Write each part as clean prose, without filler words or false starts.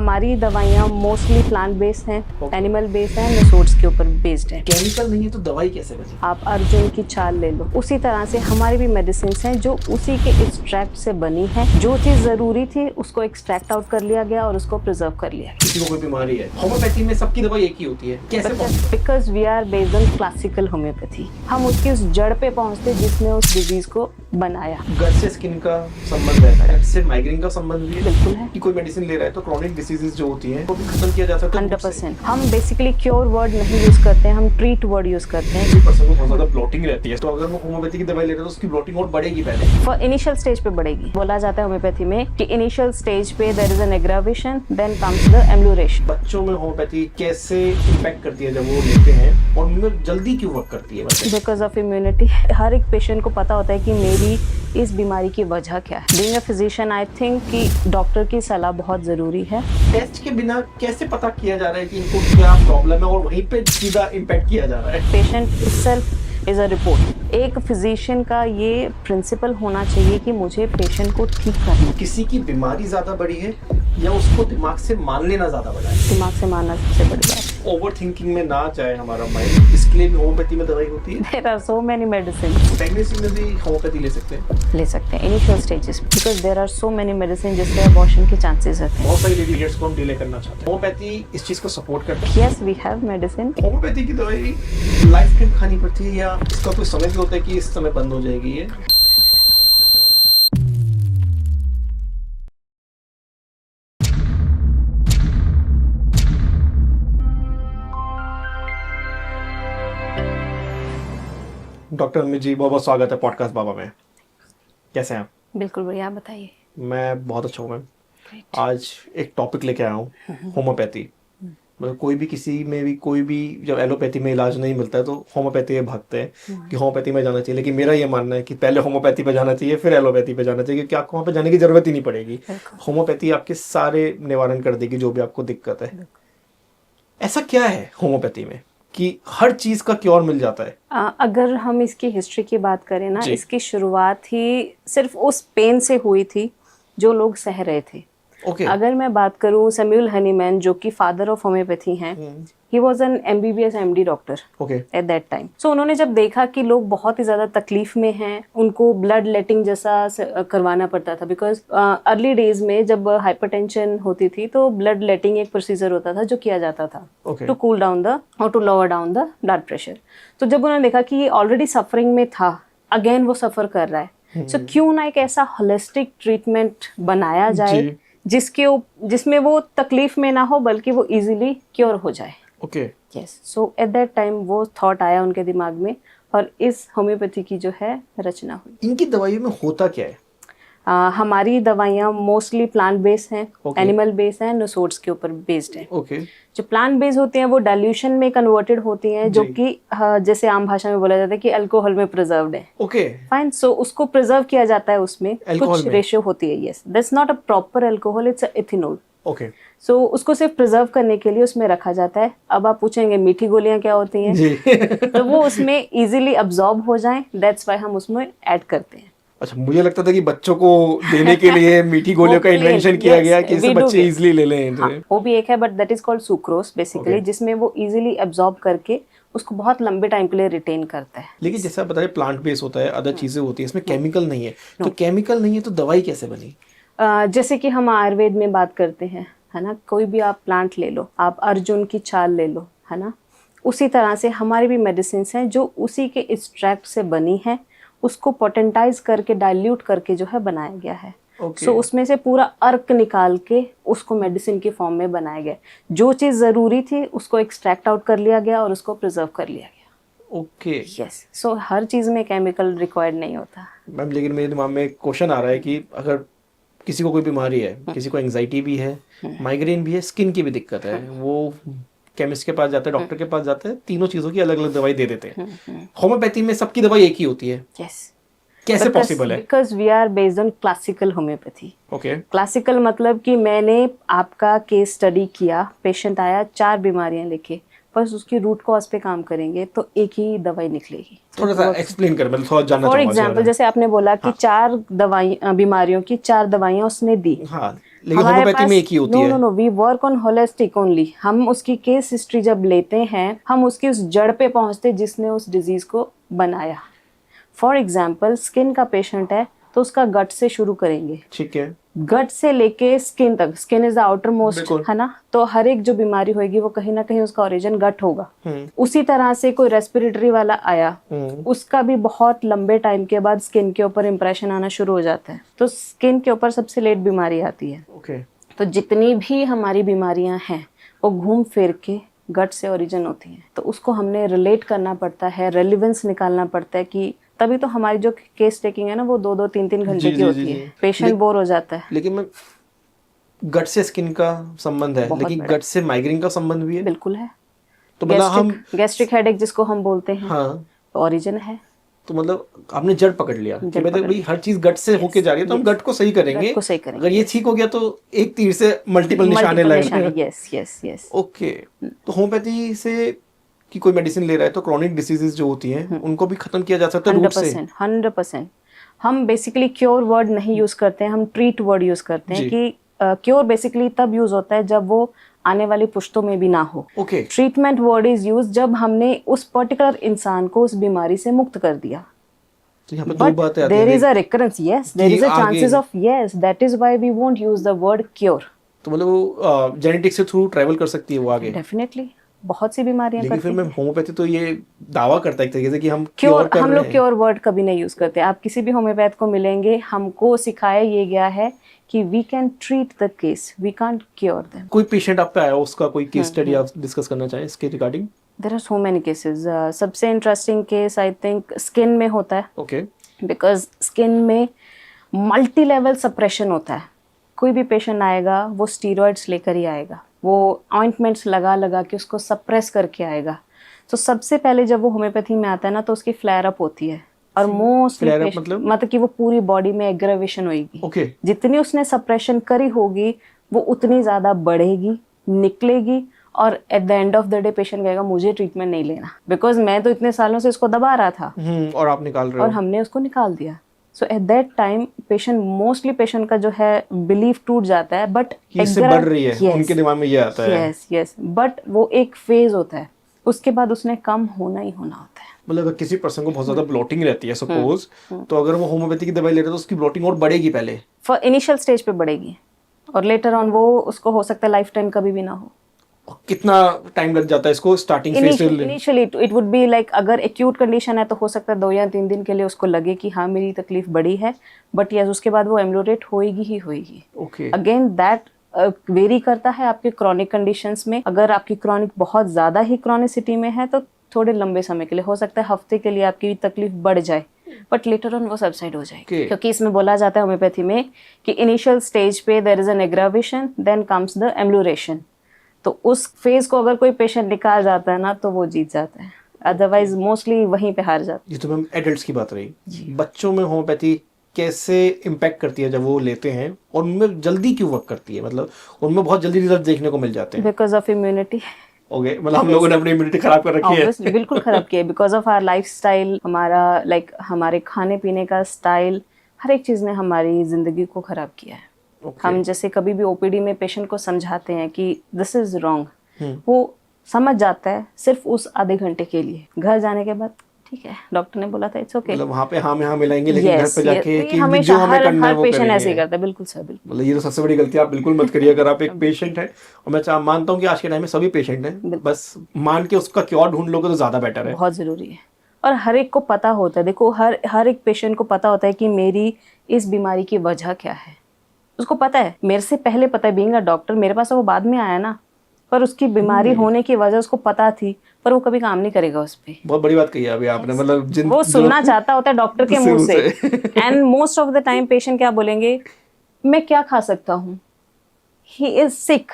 हमारी दवाइयाँ mostly plant based हैं, एनिमल बेस्ड हैं, रिसोर्स के ऊपर बेस्ड हैं। केमिकल नहीं है तो दवाई कैसे बने? आप अर्जुन की चाल ले लो, उसी तरह से हमारी भी मेडिसिन हैं जो उसी के एक्सट्रैक्ट से बनी है। जो चीज जरूरी थी उसको एक्सट्रैक्ट आउट कर लिया गया और उसको प्रिजर्व कर लिया गया। किसी को कोई बीमारी है, होम्योपैथी में सबकी दवाई एक ही होती है, कैसे? Because we are based on classical homeopathy. हम उसकी उस जड़ पे पहुंचते जिसने उस डिजीज को बनाया। गट से स्किन का संबंध रहता है, इससे माइग्रेन का संबंध भी है। बिल्कुल है कि कोई मेडिसिन ले रहा है तो क्रॉनिक डिसीजेज जो होती हैं वो भी खत्म किया जा सकता है 100%। हम बेसिकली क्योर वर्ड नहीं यूज करते हैं, हम ट्रीट वर्ड यूज करते हैं। किसी पर्सन को बहुत ज्यादा ब्लोटिंग रहती है तो अगर वो होम्योपैथी की दवाई ले रहा है तो उसकी ब्लोटिंग और बढ़ेगी पहले। इनिशियल स्टेज पे बढ़ेगी। बोला जाता है होम्योपैथी में कि इनिशियल स्टेज पे there is an aggravation, then comes the ambulation. बच्चों में होम्योपैथी कैसे इम्पैक्ट करती है जब वो लेते हैं और उनमें जल्दी क्यों वर्क करती है? Because of immunity. हर एक पेशेंट को पता होता है कि मेरी इस बीमारी की वजह क्या है। Being a physician I think कि डॉक्टर की सलाह बहुत जरूरी है। टेस्ट के बिना कैसे पता किया जा रहा है कि इनको क्या प्रॉब्लम है और वहीं पे सीधा इम्पैक्ट किया जा रहा है? Patient itself is a report. एक फिजिशियन का ये प्रिंसिपल होना चाहिए कि मुझे पेशेंट को ठीक करना। किसी की बीमारी ज्यादा बड़ी है या उसको दिमाग से मान लेना ज्यादा बड़ा है? दिमाग से मानना सबसे बड़ी बात है। ओवर थिंकिंग में ना जाए हमारा माइंड, इसके लिए भी होम्योपैथी में दवाई होती है। There are so many medicine. Pregnancy में भी होम्योपैथी ले सकते हैं? ले सकते हैं initial stages, because there are so many medicine जिससे अबॉर्शन के चांसेस रहते हैं। बहुत सारी लेडी पीरियड्स को हम डिले करना चाहते हैं, होम्योपैथी इस चीज को सपोर्ट करता है। Yes, we have medicine. Homeopathy की दवाई लाइफ टाइम खानी पड़ती है या इसका कोई समय भी होता है कि इस समय बंद हो जाएगी ये? डॉक्टर अमित जी, बहुत बहुत स्वागत है पॉडकास्ट बाबा में। कैसे हैं आप? बिल्कुल बढ़िया, आप बताइए। मैं बहुत अच्छा हूँ मैम। आज एक टॉपिक लेके आया हूँ, होम्योपैथी। मतलब कोई भी किसी में भी कोई भी जब एलोपैथी में इलाज नहीं मिलता है तो होम्योपैथी में भागते हैं कि होम्योपैथी में जाना चाहिए। लेकिन मेरा ये मानना है कि पहले होम्योपैथी पे जाना चाहिए फिर एलोपैथी पे जाना चाहिए, क्योंकि आपको वहाँ पे जाने की जरूरत ही नहीं पड़ेगी। होम्योपैथी आपके सारे निवारण कर देगी जो भी आपको दिक्कत है। ऐसा क्या है होम्योपैथी में कि हर चीज का क्योर मिल जाता है? अगर हम इसकी हिस्ट्री की बात करें ना, जी। इसकी शुरुआत ही सिर्फ उस पेन से हुई थी जो लोग सह रहे थे। ओके। अगर मैं बात करूं सैमुअल हनीमैन, जो कि फादर ऑफ होम्योपैथी हैं, he was an MBBS MD doctor okay. At that time. So उन्होंने जब देखा कि लोग बहुत ही ज्यादा तकलीफ में हैं, उनको ब्लड लेटिंग जैसा करवाना पड़ता था, बिकॉज अर्ली डेज में जब हाइपरटेंशन होती थी तो ब्लड लेटिंग एक प्रोसीजर होता था जो किया जाता था टू कूल डाउन द और to lower down the blood pressure. तो जब उन्होंने देखा कि ये ऑलरेडी सफरिंग में था, अगेन वो सफर कर रहा है, सो क्यों ना एक ऐसा होलिस्टिक ट्रीटमेंट बनाया जाए जिसमें वो तकलीफ में ना हो बल्कि वो इजीली क्योर हो जाए। Okay. Yes, so at that time वो थॉट आया उनके दिमाग में और इस होम्योपैथी की जो है रचना हुई। इनकी दवाइयों में होता क्या है? हमारी दवाइयाँ मोस्टली प्लांट बेस्ड हैं, Okay. एनिमल बेस्ड हैं, रिसोर्स के ऊपर बेस्ड हैं। ओके। जो प्लांट बेस्ड होती हैं वो डाइल्यूशन में कन्वर्टेड होती हैं, जो जी। कि जैसे आम भाषा में बोला जाता है कि अल्कोहल में प्रिजर्व्ड है। ओके। फाइन, सो उसको प्रिजर्व किया जाता है, उसमें Alcohol कुछ में? रेशियो होती है। Yes, that's not a proper alcohol, it's ethanol. Okay. So उसको सिर्फ प्रिजर्व करने के लिए उसमें रखा जाता है। अब आप पूछेंगे मीठी गोलियां क्या होती हैं? जी। तो वो उसमें इजीली अब्सॉर्ब हो जाएं, दैट्स व्हाई हम उसमें ऐड करते हैं। अच्छा, मुझे लगता था कि बच्चों को देने के लिए मीठी गोलियों का इन्वेंशन किया गया कि इससे बच्चे इजीली ले लें। हाँ, वो भी एक है, but that is called sucrose basically, जिसमें वो इजीली अब्सॉर्ब करके उसको बहुत लंबे टाइम के लिए रिटेन करता है। लेकिन जैसा आप बता रहे प्लांट बेस होता है, अदर चीजें होती है, इसमें केमिकल नहीं है। तो केमिकल नहीं है तो दवाई कैसे बनी? जैसे कि हम आयुर्वेद में बात करते हैं, है ना, कोई भी आप प्लांट ले लो, आप अर्जुन की चाल ले लो, है ना, उसी तरह से हमारी भी मेडिसिन हैं जो उसी के एक्सट्रैक्ट से बनी है, उसको पोटेंटाइज करके डाइल्यूट करके जो है बनाया गया है। Okay. सो उसमें से पूरा अर्क निकाल के उसको मेडिसिन की फॉर्म में बनाया गया। जो चीज़ ज़रूरी थी उसको एक्सट्रैक्ट आउट कर लिया गया और उसको प्रिजर्व कर लिया गया। ओके। यस, सो हर चीज़ में केमिकल रिक्वायर्ड नहीं होता। मैम, लेकिन मेरे दिमाग में एक क्वेश्चन आ रहा है कि अगर किसी को कोई बीमारी है, किसी को एंजाइटी भी है, माइग्रेन भी है, स्किन की भी दिक्कत है, वो केमिस्ट के पास जाते हैं, डॉक्टर के पास जाते हैं, तीनों चीजों की अलग अलग दवाई दे देते हैं। होम्योपैथी में सबकी दवाई एक ही होती है। यस, कैसे पॉसिबल है? Because we are based on classical homeopathy. Okay. Classical मतलब कि मैंने आपका केस स्टडी किया, पेशेंट आया 4 बीमारियां लेके, बस उसकी रूट कॉज पे काम करेंगे तो एक ही दवाई निकलेगी। थोड़ा सा एक्सप्लेन कर, मतलब थोड़ा जानना फॉर चाहूंगा। एग्जाम्पल, जैसे आपने बोला कि 4 बीमारियों की 4 दवाइयां उसने दी, हाँ, लेकिन होम्योपैथी में एक ही होती है। No, we work on holistic only. हम उसकी केस हिस्ट्री जब लेते हैं, हम उसकी उस जड़ पे पहुंचते जिसने उस डिजीज को बनाया। फॉर एग्जाम्पल, स्किन का पेशेंट है तो उसका गट से शुरू करेंगे, ठीक है। गट से लेके स्किन तक। Skin is the outer most, बिल्कुल। है ना। तो हर एक जो बीमारी होगी वो कहीं ना कहीं उसका ओरिजिन गट होगा। हम्म। उसी तरह से कोई रेस्पिरेटरी वाला आया, उसका भी बहुत लंबे टाइम के बाद स्किन के ऊपर इंप्रेशन आना शुरू हो जाता है। तो स्किन के ऊपर सबसे लेट बीमारी आती है। ओके। तो जितनी भी हमारी बीमारियां हैं वो घूम फिर के गट से ओरिजिन होती हैं। तो उसको हमने रिलेट करना पड़ता है, रेलिवेंस निकालना पड़ता है कि तभी तो हमारी जो केस टेकिंग है ना वो 2-2 3-3 घंटे की होती है। पेशेंट बोर हो जाता है। लेकिन मैं गट से स्किन का संबंध है, लेकिन गट से माइग्रेन का संबंध भी है। बिल्कुल है। तो मतलब हम गैस्ट्रिक हेडेक जिसको हम बोलते हैं, हाँ, ओरिजिन है। तो मतलब आपने जड़ पकड़ लिया कि मतलब भाई हर चीज गट से होके जा रही है, तो हम गट को सही करेंगे। गट को सही करेंगे। अगर ये ठीक हो गया तो एक तीर से मल्टीपल निशाने लगे। Yes yes yes. ओके। तो होम्योपैथी से कि कोई मेडिसिन ले रहा है तो क्रॉनिक डिसीजेस जो होती हैं उनको भी खत्म किया जा सकता है रूट से। 100%। हम बेसिकली क्योर वर्ड नहीं यूज करते हैं, हम ट्रीट वर्ड यूज करते हैं कि क्योर बेसिकली तब यूज होता है जब वो आने वाली पुश्तों में भी ना हो। Okay. Treatment word is use जब हमने उस पर्टिकुलर इंसान को उस बीमारी से मुक्त कर दिया। तो यहाँ पे दो बातें आती there हैं। is a recurrence, yes, there is a chances of, yes, that is why we won't use the word cure. तो मतलब वो जेनेटिक से थ्रू ट्रैवल कर सकती है वो आगे। डेफिनेटली बहुत सी बीमारियां लेकिन करती फिर मैं होम्योपैथी तो ये दावा करता है एक तरीके से कि हम क्योर, हम लोग क्योर वर्ड कभी नहीं यूज करते। आप किसी भी होम्योपैथ को मिलेंगे, हमको सिखाया ये गया है कि we can treat the case, we can't cure them. कोई पेशेंट आप पे आया उसका कोई केस स्टडी आप डिस्कस करना चाहें इसके regarding? There are so many cases. सबसे interesting case I think skin में होता है। ओके। बिकॉज स्किन में मल्टी लेवल सप्रेशन होता है। कोई भी पेशेंट आएगा वो स्टीरॉइड्स लेकर ही आएगा, वो ऑइंटमेंट्स लगा लगा के उसको सप्रेस करके आएगा। तो सबसे पहले जब वो होम्योपैथी में आता है ना तो उसकी फ्लेयर अप होती है, और मोस्टली मतलब कि वो पूरी बॉडी में एग्रेवेशन होगी। ओके। जितनी उसने सप्रेशन करी होगी वो उतनी ज्यादा बढ़ेगी, निकलेगी, और at the end of the day patient कहेगा मुझे ट्रीटमेंट नहीं लेना, बिकॉज मैं तो इतने सालों से इसको दबा रहा था और आप निकाल रहे हो, और हमने उसको निकाल दिया। So at that time mostly patient का जो है बिलीफ टूट जाता है, बट इससे बढ़ रही है, उनके दिमाग में ये आता है। यस, बट वो एक फेज होता है, उसके बाद उसने कम होना ही होना होता है। मतलब अगर किसी पर्सन को बहुत ज्यादा ब्लोटिंग रहती है सपोज, तो अगर वो होम्योपैथी की दवाई ले रहा है तो उसकी ब्लोटिंग और बढ़ेगी पहले, फॉर इनिशियल स्टेज पे बढ़ेगी, और लेटर ऑन वो उसको हो सकता है लाइफ टाइम कभी भी ना हो। कितना टाइम लग जाता है इसको स्टार्टिंग फेज से? Initially it would be like, अगर एक्यूट कंडीशन है तो हो सकता है 2 या 3 दिन के लिए उसको लगे कि हाँ मेरी तकलीफ बड़ी है, बट यस उसके बाद वो एम्लोरेट होएगी ही होएगी। ओके। अगेन दैट वेरी करता है आपके क्रॉनिक कंडीशंस में। अगर आपकी क्रॉनिक बहुत ज्यादा ही क्रॉनिसिटी में है तो थोड़े लंबे समय के लिए, हो सकता है हफ्ते के लिए आपकी तकलीफ बढ़ जाए, बट लेटर ऑन वो सबसाइड हो जाएगी। क्योंकि इसमें बोला जाता है होम्योपैथी में कि इनिशियल स्टेज पे there is an aggravation, then comes the amelioration. तो उस फेज को अगर कोई पेशेंट निकाल जाता है ना तो वो जीत जाता है, अदरवाइज मोस्टली वहीं पे हार जाता है। ये तो मैम एडल्ट्स की बात रही। बच्चों में होम्योपैथी कैसे इम्पैक्ट करती है जब वो लेते हैं, और उनमें जल्दी क्यों वर्क करती है? मतलब उनमें बहुत जल्दी रिजल्ट देखने को मिल जाते हैं। Because of immunity. ओके, मतलब हम लोगों ने अपनी इम्यूनिटी खराब कर रखी है। बिल्कुल खराब की है, बिकॉज ऑफ आवर लाइफस्टाइल, हमारा हमारे खाने पीने का स्टाइल, हर एक चीज ने हमारी जिंदगी को खराब किया है। हम जैसे कभी भी ओपीडी में पेशेंट को समझाते हैं कि दिस इज रॉन्ग, वो समझ जाता है सिर्फ उस आधे घंटे के लिए। घर जाने के बाद ठीक है डॉक्टर ने बोला था इट्स ओके, मतलब वहाँ पे हाँ में हाँ मिलाएंगे, लेकिन घर पे जाके कि हमेशा जो हमें करना है वो पेशेंट करेंगे। ऐसे ही करता है। बिल्कुल सर, बिल्कुल। मतलब ये तो सबसे बड़ी गलती आप बिल्कुल मत करिए अगर आप एक पेशेंट हैं, और मैं मानता हूँ कि आज के टाइम में सभी पेशेंट हैं, बस मान के उसका क्योर ढूंढ लोगे तो ज्यादा बेटर है। बहुत जरूरी है, और हर एक को पता होता है। देखो हर एक पेशेंट को पता होता है कि मेरी इस बीमारी की वजह क्या है, उसको पता है। मेरे से पहले पता है, बीइंग अ डॉक्टर, मेरे पास वो बाद में आया ना, पर उसकी बीमारी होने की वजह उसको पता थी, पर वो कभी काम नहीं करेगा उस पे। बहुत बड़ी बात कही अभी आपने, मतलब वो सुनना चाहता होता है डॉक्टर के मुंह से, and most of the time patient क्या बोलेंगे, मैं क्या खा सकता हूँ, ही इज सिक,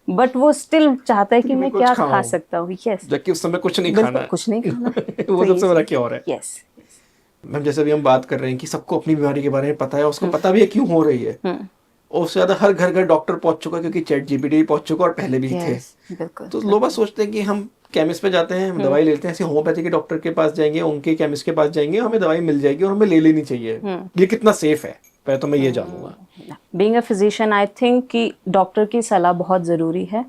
बट वो स्टिल चाहता है कि मैं क्या खा सकता हूँ। यस, जबकि उस समय कुछ नहीं खाना, कुछ नहीं खाना। वो सबसे बड़ा क्योर है। यस मैम, जैसे अभी हम बात कर रहे हैं कि सबको अपनी बीमारी के बारे में पता है, उसको पता भी है क्यों हो रही है, और उससे ज्यादा हर घर डॉक्टर पहुंच चुका है, क्योंकि चैट जीपीटी पहुंच चुका और पहले भी थे। तो लोग बस सोचते हैं कि हम केमिस्ट पे जाते हैं, हम दवाई लेते हैं, ऐसे होम्योपैथी के डॉक्टर के पास जाएंगे, उनके केमिस्ट के पास जाएंगे, हमें दवाई मिल जाएगी और हमें ले लेनी चाहिए। ये कितना सेफ है पहले तो मैं ये जानूंगा। Being a physician I think कि डॉक्टर की सलाह बहुत ज़रूरी है,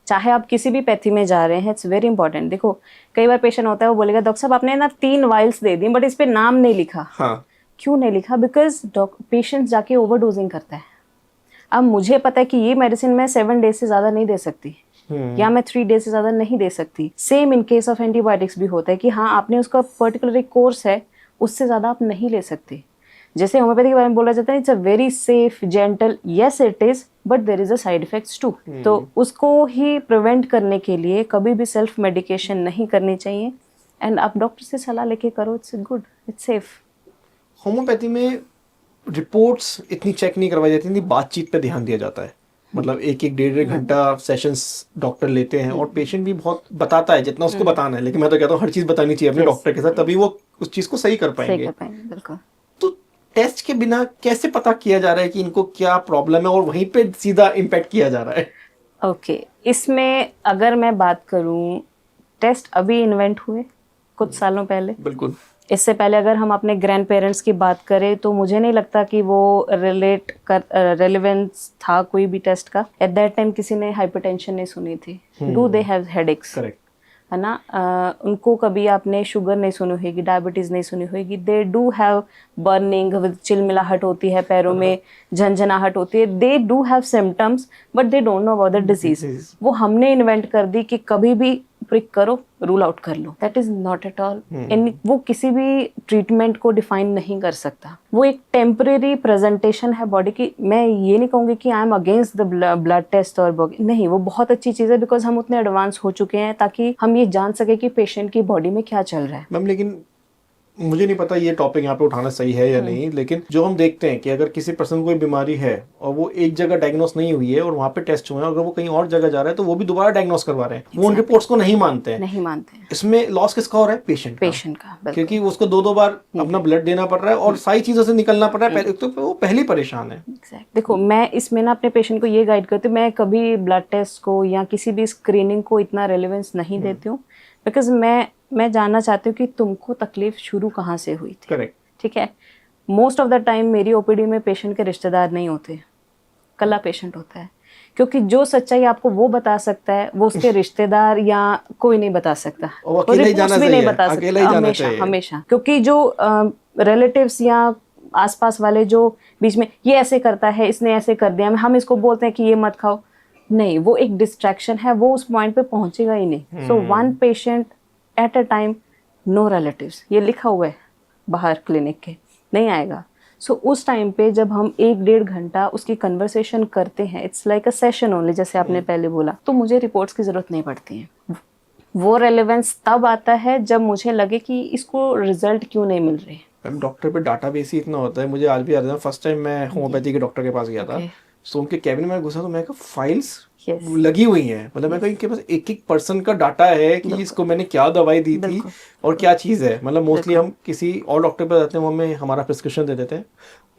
चाहे आप किसी भी पैथी में जा रहे हैं, इट्स वेरी इंपॉर्टेंट। देखो कई बार पेशेंट होता है वो बोलेगा डॉक्टर साहब आपने ना 3 वाइल्स दे दी बट इस पे नाम नहीं लिखा। हाँ, क्यों नहीं लिखा? बिकॉज पेशेंट जाके ओवरडोजिंग करता है। अब मुझे पता है कि ये मेडिसिन मैं 7 डेज से ज़्यादा नहीं दे सकती या मैं 3 डेज से ज़्यादा नहीं दे सकती। Same in case of antibiotics भी होता है कि हाँ आपने उसका पर्टिकुलर एक कोर्स है, उससे ज़्यादा आप नहीं ले सकते। जैसे होम्योपैथी के बारे में बोला जाता है it's a very safe gentle, yes it is but there is a side effects too. तो उसको ही प्रिवेंट करने के लिए कभी भी सेल्फ मेडिकेशन नहीं करनी चाहिए एंड आप डॉक्टर से सलाह लेके करो, it's good, it's safe. Homeopathy में रिपोर्ट्स इतनी चेक नहीं करवाई जाती, इतनी बातचीत पे ध्यान दिया जाता है। मतलब एक एक 1.5 घंटा सेशंस डॉक्टर लेते हैं और पेशेंट भी बहुत बताता है जितना उसको बताना है, लेकिन मैं तो कहता हूँ हर चीज़ बतानी चाहिए अपने डॉक्टर के साथ, तभी वो उस चीज़ को सही कर पाएंगे। बिल्कुल। तो टेस्ट के बिना कैसे पता किया जा रहा है कि इनको क्या प्रॉब्लम है और वहीं पे सीधा इम्पैक्ट किया जा रहा है? ओके इसमें अगर मैं बात करूं, टेस्ट अभी इन्वेंट हुए कुछ सालों पहले। बिल्कुल। इससे पहले अगर हम अपने ग्रैंड पेरेंट्स की बात करें तो मुझे नहीं लगता कि वो रेलेवेंस था कोई भी टेस्ट का। एट दैट टाइम किसी ने हाइपरटेंशन नहीं सुनी थी, do they have headaches, correct, है ना। उनको कभी आपने शुगर नहीं सुनी होगी, डायबिटीज़ नहीं सुनी होगी। दे डू हैव बर्निंग, चिलमिलाहट होती है पैरों में, झंझनाहट होती है, they do have symptoms but they don't know about the disease. वो हमने इन्वेंट कर दी कि कभी भी प्रिक करो, रूल आउट कर लो। That is not at all. वो किसी भी ट्रीटमेंट को डिफाइन नहीं कर सकता। वो एक टेम्परेरी प्रेजेंटेशन है बॉडी की। मैं ये नहीं कहूँगी कि I am against the blood test और नहीं, वो बहुत अच्छी चीज़ है बिकॉज हम उतने एडवांस हो चुके हैं ताकि हम ये जान सके कि पेशेंट की बॉडी में क्या चल रहा है। मैम लेकिन मुझे नहीं पता ये टॉपिक यहाँ पे उठाना सही है या नहीं, लेकिन जो हम देखते हैं कि अगर किसी पर्सन को कोई बीमारी है और वो एक जगह डायग्नोस नहीं हुई है और वहाँ पे टेस्ट हुए हैं, अगर वो कहीं और जगह जा रहा है तो वो भी दोबारा डायग्नोस करवा रहे हैं, वो उन रिपोर्ट्स को नहीं मानते हैं। इसमें लॉस किसका हो रहा है? पेशेंट का, क्योंकि उसको 2-2 बार अपना ब्लड देना पड़ रहा है और सारी चीजों से निकलना पड़ रहा है, तो वो पहले परेशान है। देखो मैं इसमें ना अपने पेशेंट को ये गाइड करती हूँ, मैं कभी ब्लड टेस्ट को या किसी भी स्क्रीनिंग को इतना रेलेवेंस नहीं देती हूँ बिकॉज मैं जानना चाहती हूँ कि तुमको तकलीफ शुरू कहाँ से हुई थी। करेक्ट, ठीक है। मोस्ट ऑफ द टाइम मेरी ओपीडी में पेशेंट के रिश्तेदार नहीं होते, कल्ला पेशेंट होता है, क्योंकि जो सच्चाई आपको वो बता सकता है वो उसके रिश्तेदार या कोई नहीं बता सकता, वो अकेला ही जाना भी नहीं बता चाहिए, सकता हमेशा, क्योंकि जो रिलेटिव्स या आसपास वाले जो बीच में ये ऐसे करता है, इसने ऐसे कर दिया, हम इसको बोलते हैं कि ये मत खाओ, नहीं, वो एक डिस्ट्रैक्शन है, वो उस पॉइंट पे पहुंचेगा ही नहीं। So 1 patient at a time, no relatives, ये लिखा हुआ है बाहर क्लिनिक के, नहीं आएगा। सो उस टाइम पे जब हम 1-1.5 घंटा उसकी कन्वर्सेशन करते हैं, it's like a session only, जैसे आपने पहले बोला, तो मुझे रिपोर्ट्स की जरूरत नहीं पड़ती है। वो रेलेवेंस तब आता है जब मुझे लगे कि इसको रिजल्ट क्यों नहीं मिल रहे। मैम डॉक्टर पे डाटाबेस ही इतना होता है, मुझे आज भी याद है फर्स्ट टाइम मैं होम्योपैथी के डॉक्टर के पास गया था, तो उनके कैबिन में घुसा तो मैं कहा फाइल्स लगी हुई हैं, मतलब मैं कहा इनके पास एक पर्सन का डाटा है कि इसको मैंने क्या दवाई दी थी और क्या चीज़ है। मतलब मोस्टली हम किसी और डॉक्टर पे जाते हैं, वो हमें हमारा प्रिस्क्रिप्शन दे देते हैं,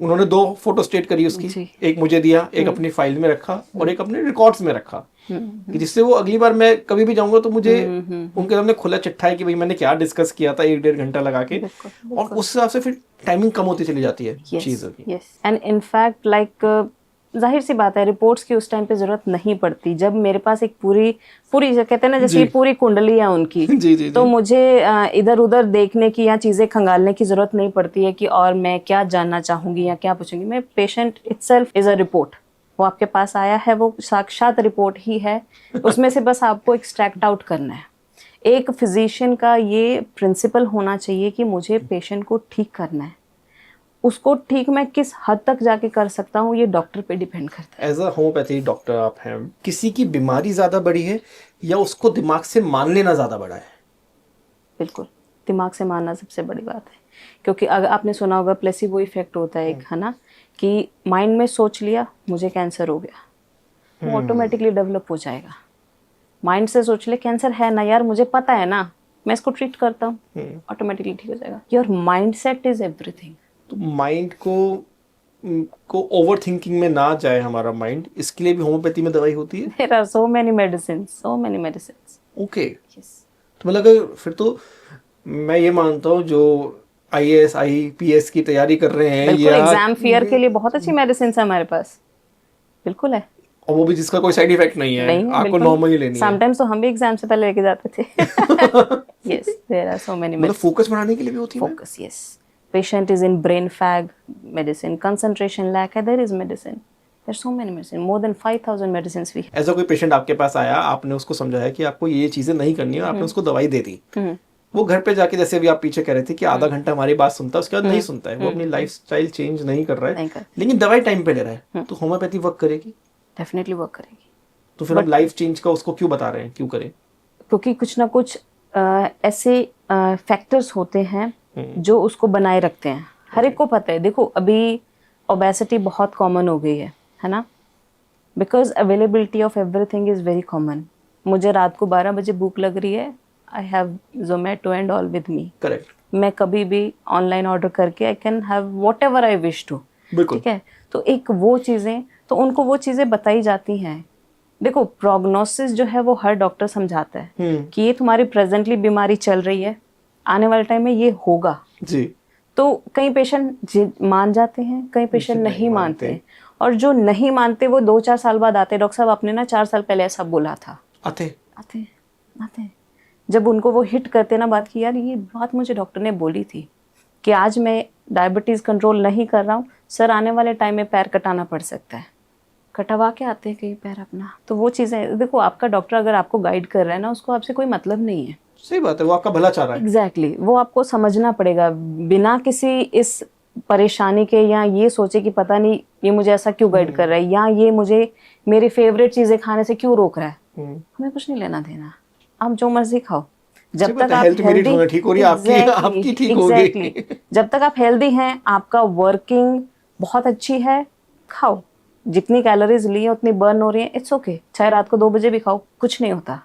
उन्होंने 2 फोटो स्टेट करी उसकी, एक मुझे दिया, एक अपनी फाइल में रखा और एक अपने रिकॉर्ड्स में रखा, कि जिससे वो अगली बार मैं कभी भी जाऊंगा तो मुझे उनके सामने खुला चिट्ठा है कि भाई मैंने क्या डिस्कस किया था 1-1.5 घंटा लगा के, और उस हिसाब से फिर टाइमिंग कम होती चली जाती है चीज़ों की। एंड इनफैक्ट लाइक जाहिर सी बात है रिपोर्ट्स की उस टाइम पे जरूरत नहीं पड़ती, जब मेरे पास एक पूरी कहते हैं ना जैसे पूरी कुंडली है उनकी जी, तो मुझे इधर उधर देखने की या चीज़ें खंगालने की जरूरत नहीं पड़ती है कि और मैं क्या जानना चाहूँगी या क्या पूछूंगी। मैं patient itself is a report, वो आपके पास आया है, वो साक्षात रिपोर्ट ही है, उसमें से बस आपको एक्सट्रैक्ट आउट करना है। एक फिजिशियन का ये प्रिंसिपल होना चाहिए कि मुझे पेशेंट को ठीक करना है, उसको ठीक मैं किस हद तक जाके कर सकता हूँ ये डॉक्टर पे डिपेंड करता है। एज अ होम्योपैथी डॉक्टर आप हैं, किसी की बीमारी ज़्यादा बड़ी है या उसको दिमाग से मान लेना ज़्यादा बड़ा है? बिल्कुल, दिमाग से मानना सबसे बड़ी बात है, क्योंकि अगर आपने सुना होगा प्लेसिबो इफेक्ट होता है एक, है ना, कि माइंड में सोच लिया मुझे कैंसर हो गया, वो ऑटोमेटिकली डेवलप हो जाएगा। माइंड से सोच ले कैंसर है ना यार, मुझे पता है ना, मैं इसको ट्रीट करता हूँ, ऑटोमेटिकली ठीक हो जाएगा। Your mind set is everything. तो माइंड को ओवर थिंकिंग में ना जाए हमारा माइंड, इसके लिए भी होम्योपैथी में दवाई होती है? There are so many medicines, okay, तो मतलब फिर तो मैं ये मानता हूँ जो आईएएस आईपीएस की तैयारी कर रहे हैं बिल्कुल, या एग्जाम फियर के लिए बहुत अच्छी मेडिसिन है हमारे पास, बिल्कुल है। और वो भी जिसका कोई साइड इफेक्ट नहीं है, नहीं है, आपको बिल्कुल नॉर्मली लेनी है। समटाइम्स तो हम भी एग्जाम से पहले लेके जाते थे। Yes, there are so many मतलब फोकस बढ़ाने के लिए भी होती है ma'am? focus, yes. Patient is in brain fag, medicine, concentration lack, there is medicine. There's so many medicine, more than 5,000 medicines we have. ऐसा कोई पेशेंट आपके पास आया, आपने उसको समझाया कि आपको ये चीजें नहीं करनी है, आपने उसको दवाई दे दी, वो घर पे जाके, जैसे अभी आप पीछे कह रहे थे कि आधा घंटा हमारी बात सुनता है, उसके बाद नहीं सुनता है, वो अपनी लाइफस्टाइल चेंज नहीं कर रहा है, लेकिन दवाई टाइम पे ले रहा है, तो होम्योपैथी वर्क करेगी? डेफिनेटली वर्क करेगी। तो फिर हम लाइफ चेंज का उसको क्यों बता रहे हैं, क्यों करें? क्योंकि कुछ ना कुछ ऐसे फैक्टर्स होते हैं जो उसको बनाए रखते हैं। हर एक को पता है, देखो अभी ओबेसिटी बहुत कॉमन हो गई है ना, because availability of everything is very common. मुझे रात को 12 बजे भूख लग रही है, I have Zomato and all with me, correct, मैं कभी भी ऑनलाइन ऑर्डर करके I can have whatever I wish to, ठीक है। तो एक वो चीज़ें, तो उनको वो चीज़ें बताई जाती हैं। देखो प्रोग्नोसिस जो है वो हर डॉक्टर समझाता है कि ये तुम्हारी प्रेजेंटली बीमारी चल रही है, आने वाले टाइम में ये होगा जी। तो कई पेशेंट मान जाते हैं, कई पेशेंट नहीं मानते हैं, और जो नहीं मानते वो 2-4 साल बाद आते, डॉक्टर साहब आपने ना 4 साल पहले ऐसा बोला था, आते आते आते जब उनको वो हिट करते ना बात की, यार ये बात मुझे डॉक्टर ने बोली थी कि आज मैं डायबिटीज कंट्रोल नहीं कर रहा हूँ सर, आने वाले टाइम में पैर कटाना पड़ सकता है, कटवा के आते हैं कई पैर अपना। तो वो चीज़ें देखो, आपका डॉक्टर अगर आपको गाइड कर रहा है ना, उसको आपसे कोई मतलब नहीं है। सही बात है, वो आपका भला चाह रहा है। एग्जैक्टली, वो आपको समझना पड़ेगा बिना किसी इस परेशानी के, या ये सोचे कि पता नहीं ये मुझे ऐसा क्यों गाइड कर रहा है, या ये मुझे मेरी फेवरेट चीजें खाने से क्यों रोक रहा है। हमें कुछ नहीं लेना देना, आप जो मर्जी खाओ, जब तक आप हेल्दी, ठीक हो रही है आपकी ठीक होगी। जब तक आप हेल्दी हैं, आपका वर्किंग बहुत अच्छी है, खाओ, जितनी कैलोरीज ली है उतनी बर्न हो रही है, इट्स ओके, चाहे रात को 2 बजे भी खाओ, कुछ नहीं होता।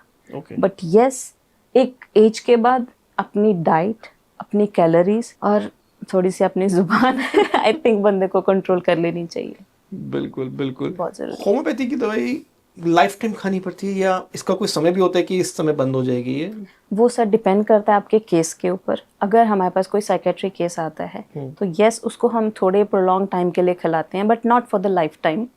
बट यस, एक एज के बाद अपनी डाइट, अपनी कैलोरीज और थोड़ी सी अपनी जुबान आई थिंक बंदे को कंट्रोल कर लेनी चाहिए। बिल्कुल बिल्कुल, बहुत जरूरी। होम्योपैथी की दवाई लाइफ टाइम खानी पड़ती है या इसका कोई समय भी होता है कि इस समय बंद हो जाएगी ये? वो सर डिपेंड करता है आपके केस के ऊपर। अगर हमारे पास कोई साइकेट्रिक केस आता है तो यस, उसको हम थोड़े प्रोलॉन्ग टाइम के लिए खिलाते हैं, but not for the life time.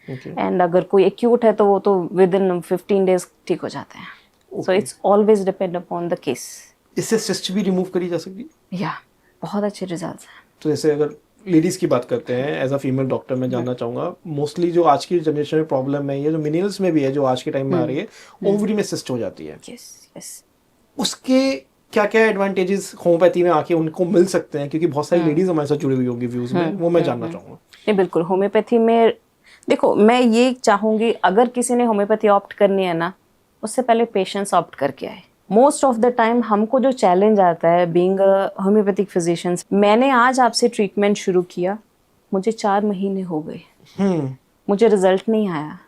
And अगर कोई एक्यूट है तो वो तो विद इन 15 डेज ठीक हो जाते हैं। So it's always depend upon the case. इससे सिस्ट भी रिमूव करी जा सकती है? या बहुत अच्छे रिजल्ट्स हैं। तो जैसे अगर लेडीज की बात करते हैं, एज अ फीमेल डॉक्टर मैं जानना चाहूंगा, मोस्टली जो आज की जनरेशन में प्रॉब्लम है, ये जो मिलेनियल्स में भी है, जो आज के टाइम में आ रही है, ओवरी में सिस्ट हो जाती है। Yes yes. उसके क्या क्या एडवांटेजेस होम्योपैथी में आके उनको मिल सकते हैं, क्योंकि बहुत सारी लेडीज हमारे साथ जुड़ी हुई होंगी व्यूज में, वो मैं जानना चाहूंगा। नहीं बिल्कुल, होम्योपैथी में देखो, मैं ये चाहूंगी अगर किसी ने होम्योपैथी ऑप्ट करनी है ना, उससे पहले पेशेंस ऑप्ट करके आए। मोस्ट ऑफ द टाइम हमको जो चैलेंज आता है बीइंग होम्योपैथिक फिजिशियंस, मैंने आज आपसे ट्रीटमेंट शुरू किया, मुझे 4 महीने हो गए, मुझे रिजल्ट नहीं आया।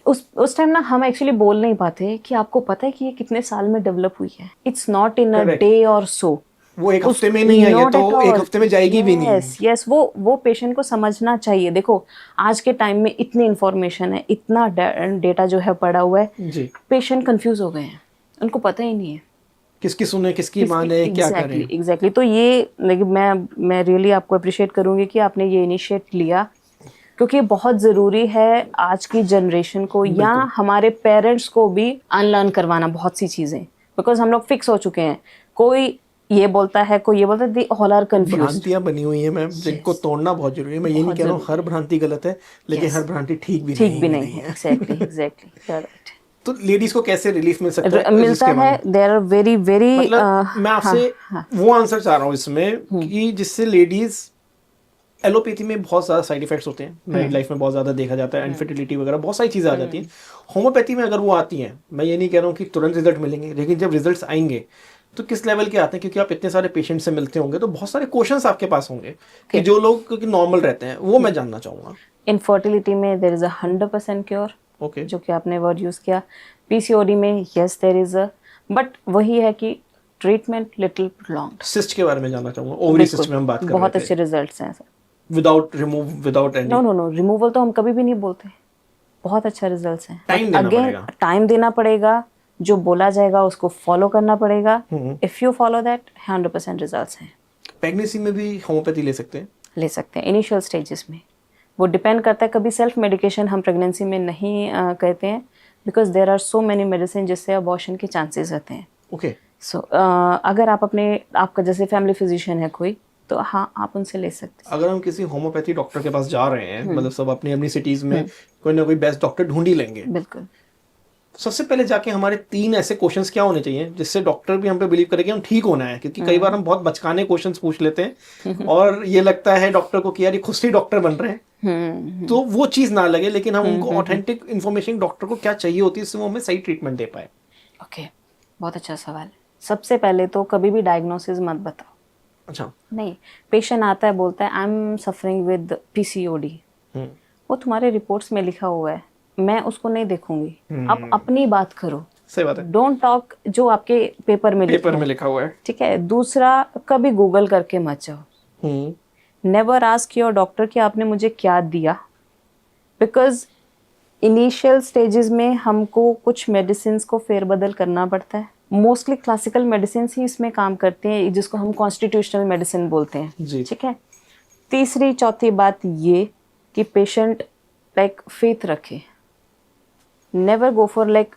उस टाइम ना हम एक्चुअली बोल नहीं पाते कि आपको पता है कि ये कितने साल में डेवलप हुई है। It's not in a day और सो, वो एक हफ्ते में नहीं आई है तो एक हफ्ते में जाएगी भी नहीं। यस, वो पेशेंट को समझना चाहिए। देखो आज के टाइम में इतनी इन्फॉर्मेशन है, इतना डेटा जो है पड़ा हुआ है, पेशेंट कंफ्यूज हो गए हैं, उनको पता ही नहीं है किसकी सुने, किसकी माने, क्या करें। एग्जैक्टली। तो ये मैं रियली आपको अप्रिशिएट करूंगी कि आपने ये इनिशिएट लिया, क्योंकि ये बहुत ज़रूरी है आज की जनरेशन को, या हमारे पेरेंट्स को भी अनलर्न करवाना बहुत सी चीज़ें, बिकॉज हम लोग फिक्स हो चुके हैं। कोई ये बोलता है, कोई ये बोलता है, ऑल आर कंफ्यूज्ड। भ्रांतियां बनी हुई हैं मैम, जिनको तोड़ना बहुत जरूरी है। मैं ये नहीं कह रहा हूँ हर भ्रांति गलत है, लेकिन हर भ्रांति ठीक भी नहीं है। एग्जैक्टली। तो लेडीज को कैसे रिलीफ मिल सकता है? मिलता है, देयर आर वेरी मतलब मैं आपसे वो आंसर चाह रहा हूँ इसमें कि जिससे लेडीज, एलोपैथी में बहुत ज़्यादा साइड इफेक्ट्स होते हैं, मैरिड लाइफ में बहुत ज़्यादा देखा जाता है, इनफर्टिलिटी वगैरह बहुत सारी चीज़ें आ जाती हैं। होम्योपैथी में अगर वो आती हैं, मैं ये नहीं कह रहा हूँ कि तुरंत रिजल्ट मिलेंगे, लेकिन जब रिजल्ट्स आएंगे तो किस लेवल के आते हैं? क्योंकि आप इतने सारे पेशेंट से मिलते होंगे तो बहुत सारे क्वेश्चंस आपके पास होंगे कि जो लोग नॉर्मल रहते हैं, वो मैं जानना चाहूँगा। इनफर्टिलिटी में देयर इज 100% क्योर, ओके, जो कि आपने वर्ड यूज़ किया। पीसीओडी में yes there is a, but वही है कि ट्रीटमेंट लिटिल प्रोलॉन्ग्ड। सिस्ट के बारे में जानना चाहूँगा, ओवरी सिस्ट में हम बात कर रहे थे। बहुत अच्छे रिजल्ट्स हैं sir, without any. No, removal तो हम कभी भी नहीं बोलते, बहुत अच्छा रिजल्ट्स हैं। अगेन टाइम देना पड़ेगा, जो बोला जाएगा उसको फॉलो करना पड़ेगा। If you follow that 100% results हैं। प्रेगनेंसी में भी होम्योपैथी ले सकते हैं? ले सकते हैं इनिशियल स्टेजेस में। वो डिपेंड करता है, कभी सेल्फ मेडिकेशन हम प्रेगनेंसी में नहीं कहते हैं, because there are so many medicine जिससे अबॉर्शन के चांसेस रहते हैं। ओके। सो अगर आप आपका जैसे फैमिली फिजिशियन है कोई, तो हाँ आप उनसे ले सकते हैं। अगर हम किसी होम्योपैथी डॉक्टर के पास जा रहे हैं, मतलब सब अपनी अपनी सिटीज में कोई ना कोई बेस्ट डॉक्टर ढूंढ ही लेंगे, बिल्कुल। सबसे पहले जाके हमारे 3 ऐसे क्वेश्चंस क्या होने चाहिए जिससे डॉक्टर भी हम पे बिलीव करे कि हम ठीक होना है? क्योंकि कई बार हम बहुत बचकाने क्वेश्चंस पूछ लेते हैं और ये लगता है डॉक्टर को कि यार ये खुद से डॉक्टर बन रहे हैं, तो वो चीज ना लगे, लेकिन हम उनको ऑथेंटिक इन्फॉर्मेशन डॉक्टर को क्या चाहिए होती है जिससे वो हमें सही ट्रीटमेंट दे पाए। ओके, बहुत अच्छा सवाल है। सबसे पहले तो कभी भी डायग्नोसिस मत बताओ। अच्छा। नहीं, पेशेंट आता है बोलता है I am suffering with PCOD, वो तुम्हारे रिपोर्ट्स में लिखा हुआ है, मैं उसको नहीं देखूंगी। आप अपनी बात करो, सही बात है, डोंट टॉक जो आपके पेपर में लिखा हुआ है। ठीक है। दूसरा, कभी गूगल करके मत जाओ। नेवर आस्क योर डॉक्टर कि आपने मुझे क्या दिया, बिकॉज इनिशियल स्टेजेस में हमको कुछ मेडिसिन को फेरबदल करना पड़ता है। मोस्टली क्लासिकल मेडिसिन ही इसमें काम करते हैं, जिसको हम कॉन्स्टिट्यूशनल मेडिसिन बोलते हैं जी। ठीक है। तीसरी चौथी बात ये कि पेशेंट लाइक फेथ रखे, never go for like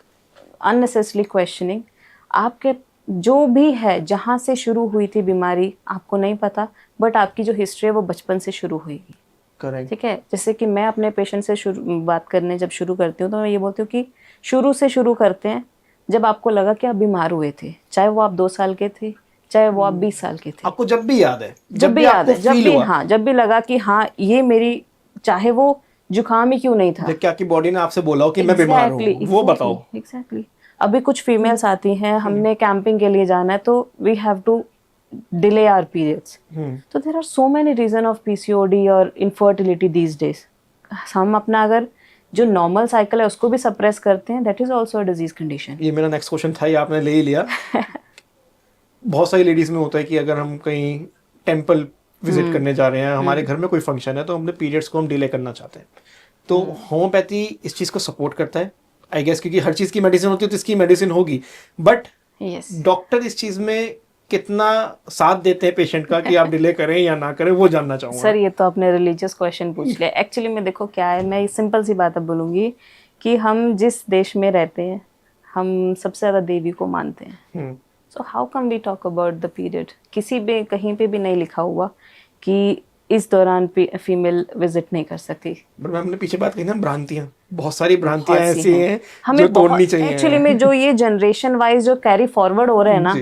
unnecessary questioning. आपके जो भी है, जहाँ से शुरू हुई थी बीमारी आपको नहीं पता, बट आपकी जो हिस्ट्री है वो बचपन से शुरू हुएगी। करेक्ट। ठीक है। जैसे कि मैं अपने पेशेंट से बात करने जब शुरू करती हूँ तो मैं ये बोलती हूँ कि शुरू से शुरू करते हैं, जब आपको लगा कि आप बीमार हुए थे, चाहे वो आप 2 साल के थे, चाहे वो आप 20 साल के थे, आपको जब भी याद है, जब भी याद है, जब भी लगा कि हाँ ये मेरी, चाहे वो जुकाम ही क्यों नहीं था, क्या की बॉडी ने आपसे बोला हो कि मैं बीमार हूँ, वो बताओ। एग्जैक्टली। अभी कुछ फीमेल्स आती हैं, हमने कैंपिंग के लिए जाना है, तो we have to delay our periods, तो there are so many reason of PCOD और इनफर्टिलिटी दीज डेज। हम अपना अगर जो नॉर्मल साइकिल है उसको भी सप्रेस करते हैं, that is also a disease condition. ये मेरा नेक्स्ट क्वेश्चन था, ये आपने ले ही लिया। बहुत सारी लेडीज में होता है कि अगर हम कहीं टेम्पल विजिट करने जा रहे हैं, हमारे घर में कोई फंक्शन है, तो हमने पीरियड्स को हम डिले करना चाहते हैं, तो होम्योपैथी इस चीज को सपोर्ट करता है आई गेस, क्योंकि हर चीज की मेडिसिन होती है तो इसकी मेडिसिन होगी, बट डॉक्टर इस चीज में कितना साथ देते हैं पेशेंट का कि आप डिले करें या ना करें, वो जानना चाहूंगा। सर ये तो आपने रिलीजियस क्वेश्चन पूछ लिया। एक्चुअली में देखो क्या है, मैं सिंपल सी बात अब बोलूंगी कि हम जिस देश में रहते हैं, हम सबसे ज्यादा देवी को मानते हैं। So how come we talk about the period? किसी भी कहीं पे भी नहीं लिखा हुआ कि इस दौरान फीमेल विजिट नहीं कर सकती। बट मैम ने पीछे बात कही ना, भ्रांतियां, बहुत सारी भ्रांतियां ऐसी हैं हमें जो तोड़नी चाहिए। एक्चुअली में जो ये जनरेशन वाइज जो कैरी फॉरवर्ड हो रहे हैं ना,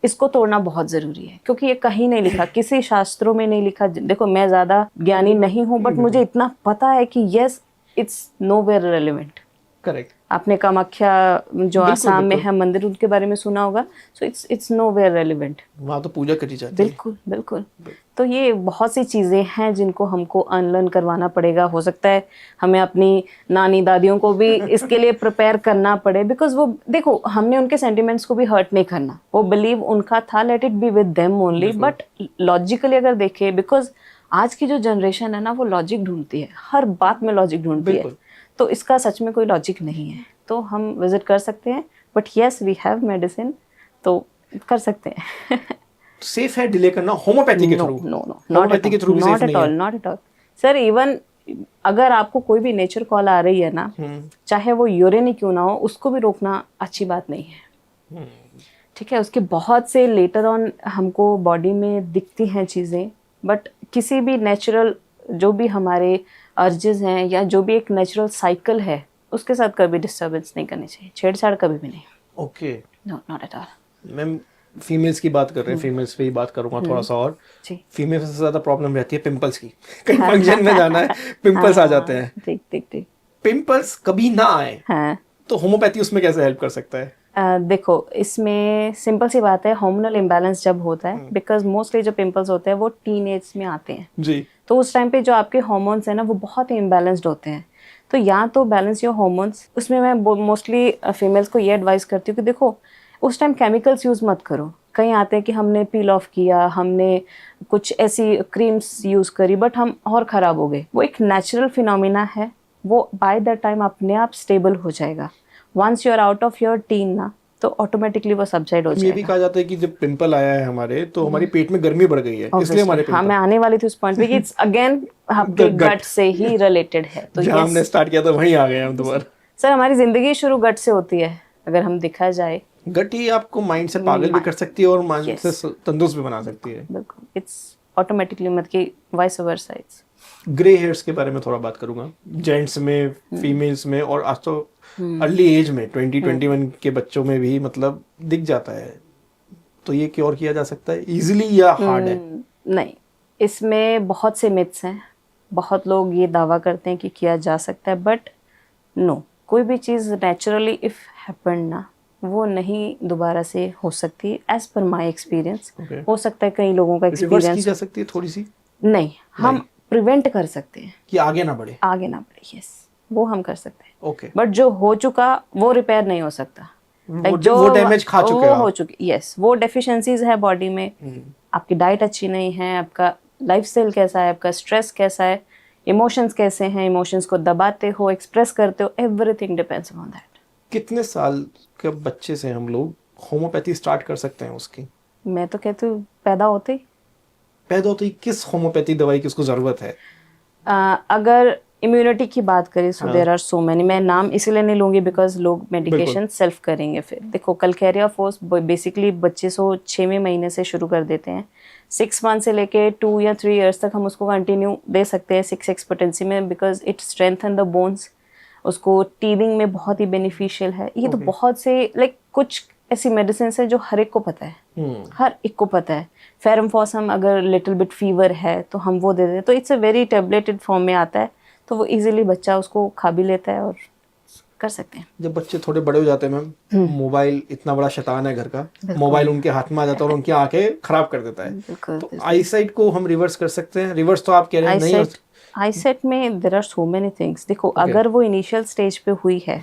इसको तोड़ना बहुत जरूरी है, क्योंकि ये कहीं नहीं लिखा, किसी शास्त्रों में नहीं लिखा। देखो मैं ज्यादा ज्ञानी नहीं हूँ, बट मुझे इतना पता है कि yes it's nowhere relevant. Correct. आपने कामाख्या जो आसाम में है मंदिर, उनके बारे में सुना होगा। सो इट्स नोवेयर रेलेवेंट, वहाँ तो पूजा करी जाती है। बिल्कुल बिल्कुल। तो ये बहुत सी चीजें हैं जिनको हमको अनलर्न करवाना पड़ेगा। हो सकता है हमें अपनी नानी दादियों को भी इसके लिए प्रिपेयर करना पड़े, बिकॉज वो देखो हमने उनके सेंटिमेंट्स को भी हर्ट नहीं करना। वो बिलीव उनका था, let it be with them only, but logically अगर देखे, बिकॉज आज की जो जनरेशन है ना, वो लॉजिक ढूंढती है, हर बात में लॉजिक ढूंढती है। तो इसका सच में कोई लॉजिक नहीं है, तो हम विजिट कर सकते हैं, but yes we have medicine, तो कर सकते हैं। सेफ है डिले करना होम्योपैथी के थ्रू? नो होम्योपैथी के through not at all, not at all sir. Even अगर आपको कोई भी नेचर कॉल आ रही है ना, चाहे वो यूरिन ही क्यों ना हो, उसको भी रोकना अच्छी बात नहीं है। ठीक है। उसके बहुत से लेटर ऑन हमको बॉडी में दिखती हैं चीजें, बट किसी भी नेचुरल जो भी हमारे अर्जेस हैं या जो भी एक नेचुरल साइकिल है, उसके साथ कभी डिस्टर्बेंस नहीं करनी चाहिए, छेड़छाड़ कभी भी नहीं। Okay. No not at all. Ma'am females की बात कर रहे हैं, फीमेल्स पे ही बात करूंगा थोड़ा सा और। फीमेल्स से ज्यादा प्रॉब्लम रहती है पिंपल्स की। कहीं फंक्शन में जाना है, पिंपल्स आ जाते हैं। ठीक ठीक ठीक। पिंपल्स कभी ना आए तो होम्योपैथी उसमें कैसे हेल्प कर सकता है? देखो इसमें सिंपल सी बात है, हार्मोनल इम्बैलेंस जब होता है, बिकॉज मोस्टली जो पिंपल्स होते हैं वो टीन एज में आते हैं जी, तो उस टाइम पे जो आपके हार्मोन्स हैं ना, वो बहुत ही इम्बैलेंस्ड होते हैं। तो या तो बैलेंस योर हार्मोन्स, उसमें मैं मोस्टली फीमेल्स को ये एडवाइस करती हूँ कि देखो उस टाइम केमिकल्स यूज मत करो। कहीं आते हैं कि हमने पील ऑफ किया, हमने कुछ ऐसी क्रीम्स यूज करी, बट हम और खराब हो गए। वो एक नेचुरल फिनोमिना है, वो बाय द टाइम अपने आप स्टेबल हो जाएगा। Once you are out of your teen ना, तो ऑटोमेटिकली वो सबसाइड हो ये भी जाएगा। कहा जाता है कि जब पिंपल आया है हमारे तो हमारी पेट में गर्मी बढ़ गई है, इसलिए हमारे हाँ, पिंपल। मैं आने वाली थी उस पॉइंट पे कि इट्स अगेन आपके The gut. गट से ही रिलेटेड है। तो जहाँ हमने यस स्टार्ट किया था वहीं आ गए हम दोबारा। सर, हमारी जिंदगी शुरू गट से होती है अगर हम देखा जाए। गट ही आपको माइंड से पागल भी कर सकती है और माइंड Yes. से तंदुरुस्त भी बना सकती है। बिल्कुल, इट्स ऑटोमेटिकली मतलब कि vice versa it's. Grey hairs के बारे में थोड़ा बात करूंगा, जेंट्स में, फीमेल्स में, और आज तो अर्ली एज में 20-21 के बच्चों में भी मतलब दिख जाता है। तो ये क्योर किया जा सकता है इजीली या हार्ड है? नहीं, इसमें बहुत से मिथ्स हैं। बहुत लोग ये दावा करते हैं कि किया जा सकता है, बट नो, कोई भी चीज़ नेचुरली इफ हैपन ना, वो नहीं दोबारा से हो सकती। As per my experience Okay. हो सकता है कई लोगों का रिवर्स की एक्सपीरियंस जा सकती है थोड़ी सी, नहीं, हम प्रिवेंट कर सकते हैं कि आगे ना बढ़े। आगे ना बढ़े। यस, वो हम कर सकते हैं। ओके, बट जो हो चुका वो रिपेयर नहीं हो सकता। वो डैमेज खा चुके वो हैं हो आप। चुकी, यस, वो डेफिशिएंसीज है बॉडी में। आपकी डाइट अच्छी नहीं है, आपका लाइफस्टाइल कैसा है, आपका स्ट्रेस कैसा है, इमोशंस कैसे हैं, इमोशंस को दबाते हो, एक्सप्रेस करते हो, एवरीथिंग डिपेंड्स ऑन दैट। कितने साल के बच्चे से हम लोग होम्योपैथी स्टार्ट कर सकते हैं उसकी? मैं तो कहती हूँ पैदा होते ही। पैदा होते ही किस होम्योपैथी दवाई की उसको जरूरत है? अगर इम्यूनिटी की बात करें सो हाँ। There are so many. मैं नाम इसीलिए नहीं लूंगी बिकॉज लोग मेडिकेशन बिल्कुल। सेल्फ करेंगे। फिर देखो, कलकैरिया फोर्स बेसिकली बच्चे सो 6वें महीने से शुरू कर देते हैं। 6 मंथ से लेके 2 या 3 इयर्स तक हम उसको कंटिन्यू दे सकते हैं 6x पोटेंसी में, because it strengthen the bones. उसको टीथिंग में बहुत ही बेनिफिशियल है। ये तो बहुत से कुछ ऐसी मेडिसिन है जो हर एक को पता है, हर एक को पता है। फेरमफॉस हम अगर लिटिल बिट फीवर है तो हम वो दे दें, तो it's a very tabulated form में आता है, तो वो इजीली बच्चा उसको खा भी लेता है और कर सकते हैं। जब बच्चे थोड़े बड़े हो जाते हैं मैम, मोबाइल इतना बड़ा शैतान है घर का, मोबाइल उनके हाथ में आ जाता है और उनकी आंखें खराब कर देता है। बिल्कुल, तो आईसाइट को हम रिवर्स कर सकते हैं? रिवर्स तो आप कह रहे हैं नहीं आईसेट में there are so many things. देखो, अगर वो इनिशियल स्टेज पे हुई है,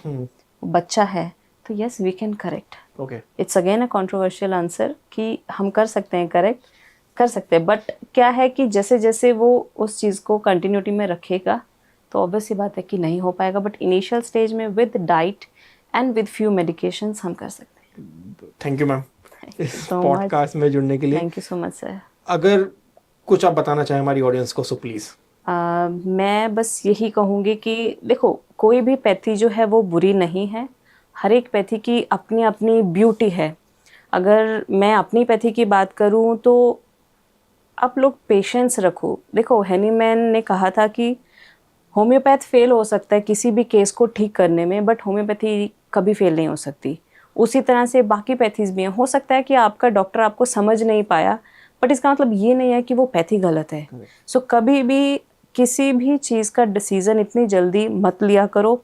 बच्चा है, तो yes we can correct. Okay, it's again a controversial answer कि हम कर सकते हैं, करेक्ट कर सकते हैं, बट क्या है कि जैसे जैसे वो उस चीज़ को कंटिन्यूटी में रखेगा तो ऑब्वियस सी बात है कि नहीं हो पाएगा। बट इनिशियल स्टेज में with diet and with few medications हम कर सकते हैं। थैंक यू मैम इस so much. पॉडकास्ट में जुड़ने के लिए। Thank you so much sir. अगर कुछ आप बताना चाहें हमारी ऑडियंस को, सो प्लीज़। मैं बस यही कहूँगी कि देखो, कोई भी पैथी जो है वो बुरी नहीं है। हर एक पैथी की अपनी अपनी ब्यूटी है। अगर मैं अपनी पैथी की बात करूँ तो आप लोग पेशेंस रखो। देखो, हैनीमैन ने कहा था कि होम्योपैथ फेल हो सकता है किसी भी केस को ठीक करने में, बट होम्योपैथी कभी फेल नहीं हो सकती। उसी तरह से बाकी पैथीज भी हैं। हो सकता है कि आपका डॉक्टर आपको समझ नहीं पाया, बट इसका मतलब ये नहीं है कि वो पैथी गलत है। सो कभी भी किसी भी चीज़ का डिसीज़न इतनी जल्दी मत लिया करो।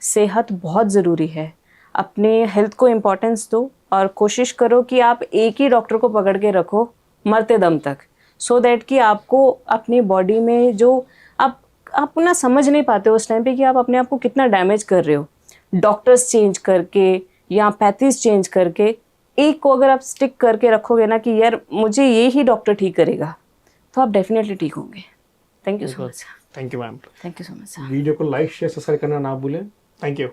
सेहत बहुत ज़रूरी है, अपने हेल्थ को इम्पोर्टेंस दो और कोशिश करो कि आप एक ही डॉक्टर को पकड़ के रखो मरते दम तक, सो दैट कि आपको अपनी बॉडी में जो आप ना समझ नहीं पाते हो उस टाइम पे कि आप अपने आप को कितना डैमेज कर रहे हो। डॉक्टर्स चेंज करके या पैथीज चेंज करके, एक को अगर आप स्टिक करके रखोगे ना कि यार मुझे ये ही डॉक्टर ठीक करेगा, तो आप डेफिनेटली ठीक होंगे। Thank you so much. Thank you ma'am. Thank you so much. Video को लाइक शेयर सब्सक्राइब करना ना भूलें। Thank you.